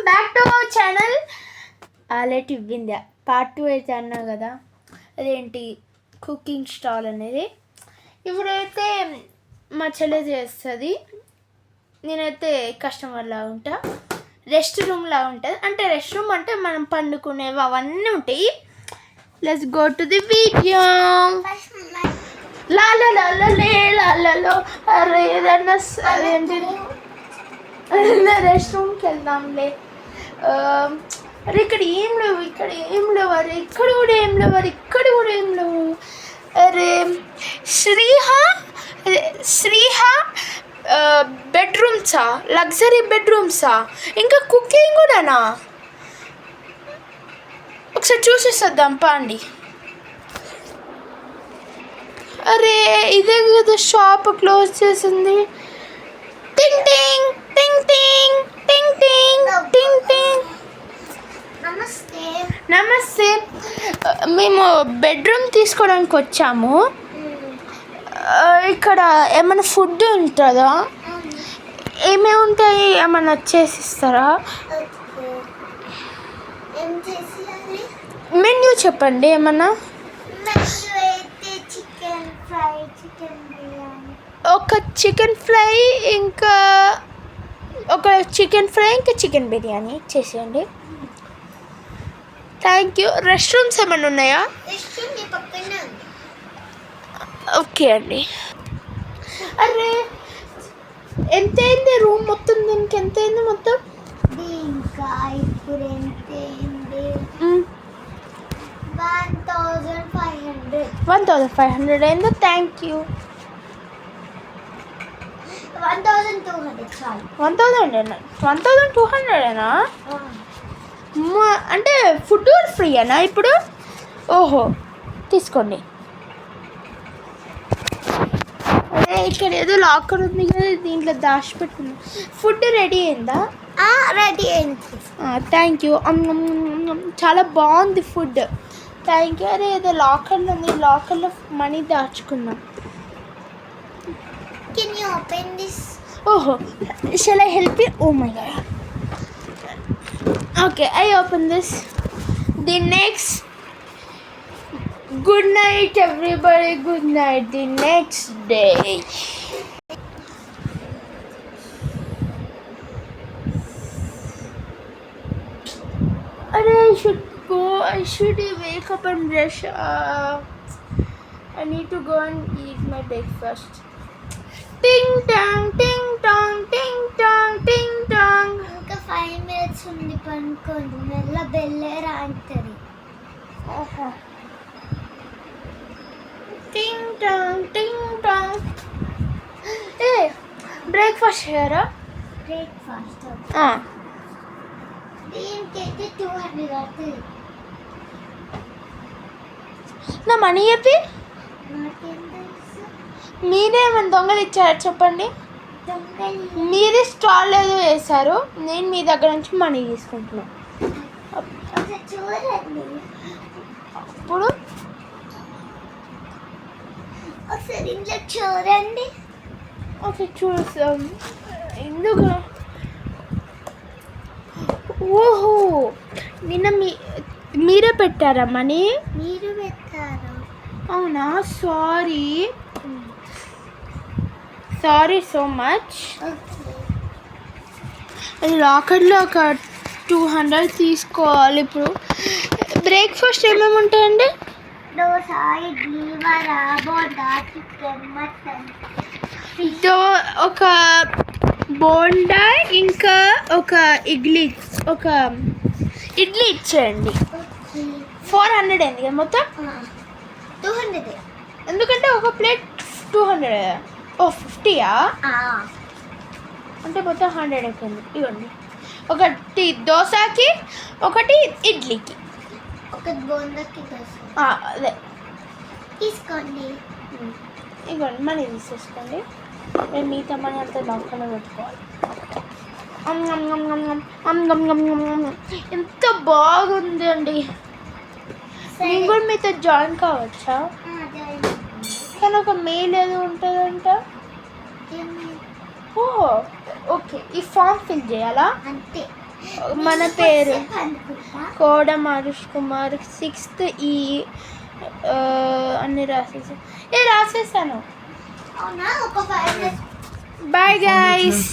Back to our channel ఆలెటివ్ Vindhya part 2 అయితే అన్నా కదా, అదేంటి కుకింగ్ స్టాల్ అనేది. ఇప్పుడైతే మా చెల్లె చేస్తుంది, నేనైతే కస్టమర్లా ఉంటా. రెస్ట్ రూమ్లా ఉంటుంది, అంటే రెస్ట్ రూమ్ అంటే మనం పండుకునేవి అవన్నీ ఉంటాయి. Let's go to the video. లాలలో అరే ఏదన్నా అదేంటి రెస్ట్ రూమ్కి వెళ్దాంలే. అరే ఇక్కడ ఏం లేవు, అరే ఇక్కడ కూడా ఏం లేవు. అరే శ్రీహా బెడ్రూమ్సా, లగ్జరీ బెడ్రూమ్సా, ఇంకా కుకింగ్ కూడానా? ఒకసారి చూసేద్దాం పాండి. అరే ఇదే కదా షాప్ క్లోజ్ చేసింది. టింగ్ టింగ్ టింగ్ టింగ్ టింగ్ టింగ్ టింగ్ టింగ్. నమస్తే, మేము బెడ్రూమ్ తీసుకోవడానికి వచ్చాము. ఇక్కడ ఏమైనా ఫుడ్ ఉంటుందా? ఏమేమి ఉంటాయి, ఏమైనా చేసిస్తారా? మెన్యూ చెప్పండి ఏమన్నా. ఒక చికెన్ ఫ్రై ఇంకా చికెన్ బిర్యానీ చేసేయండి. Thank you. రెస్ట్ రూమ్స్ ఏమైనా ఉన్నాయా? ఓకే అండి. అరే ఎంత అయింది రూమ్ మొత్తం? దీనికి ఎంత అయింది మొత్తం? ఇంకా ఇప్పుడు ఎంత అయింది? 1500 అయిందా? Thank you. 1200 చాలు. 1200 అంటే ఫుడ్ ఫ్రీ అనా ఇప్పుడు? ఓహో తీసుకోండి. ఇక్కడ ఏదో లాకర్ ఉంది కదా, దీంట్లో దాచిపెట్టుకుంది. ఫుడ్ రెడీ అయిందా? రెడీ అయింది. Thank you. చాలా బాగుంది ఫుడ్. Thank you. అరే ఏదో లాకర్లో ఉంది, లాకర్లో money దాచుకున్నాం. Can you open this? Oh, shall I help you? Oh my god. Okay, I open this. The next. Good night, everybody. Good night. The next day. I should wake up and brush. I need to go and eat my breakfast. Ting tong, ting tong, ting tong, ting tong. ఇంకా 5 minutes ఉంది, పనుకోండి. మెల్ల బెల్లేరా అంటది. Ting tong, ting tong. Hey, breakfast here? Breakfast Ah. దీనికైతే 200 అవుతుంది. నా money చెప్పి నాకేం తెలుసు? మీరేమన్నా దొంగలు ఇచ్చారు చెప్పండి. మీరే స్టాల్ ఏదో వేశారు, నేను మీ దగ్గర నుంచి మనీ తీసుకుంటున్నాను. చూడండి, అప్పుడు ఒకసారి ఇంట్లో చూడండి. ఓకే చూస్తాం. ఎందుకు? ఓహో నిన్న మీరే పెట్టారా మనీ? మీరు పెట్టారు. అవునా? Sorry so much. లాకర్లో ఒక 200 తీసుకోవాలి. ఇప్పుడు బ్రేక్ఫాస్ట్ ఏమేమి ఉంటాయండి? Dosa, idli, vada, bonda, chicken, mutton. ఒక బోండా ఇంకా ఒక ఇడ్లీ ఇచ్చేయండి. 400 అయింది కదా మొత్తం? 200. ఎందుకంటే ఒక ప్లేట్ 200. ఓ 50యా? అంటే మొత్తం 100 అయిపోయింది. ఇవ్వండి, ఒకటి దోశకి, ఒకటి ఇడ్లీకి, ఒకటి బోండాకి దోశ. అదే తీసుకోండి. ఇవ్వండి, మనీ తీసేసుకోండి. నేను మిగతా మనీ అంతా లాకర్లో పెట్టుకోవాలి. ఎంత బాగుంది అండి. నేను కూడా మీతో జాయిన్ కావచ్చా? కానీ ఒక మెయిల్ ఏదో ఉంటుందంట. ఓహో ఓకే, ఈ ఫామ్ ఫిల్ చేయాలా? అంతే. మన పేరు అనుకుంటా. కోడ మారుష్ కుమార్ 6th E అన్ని రాసేసాను. అవునా ఒక 5 బాయ్ గైస్.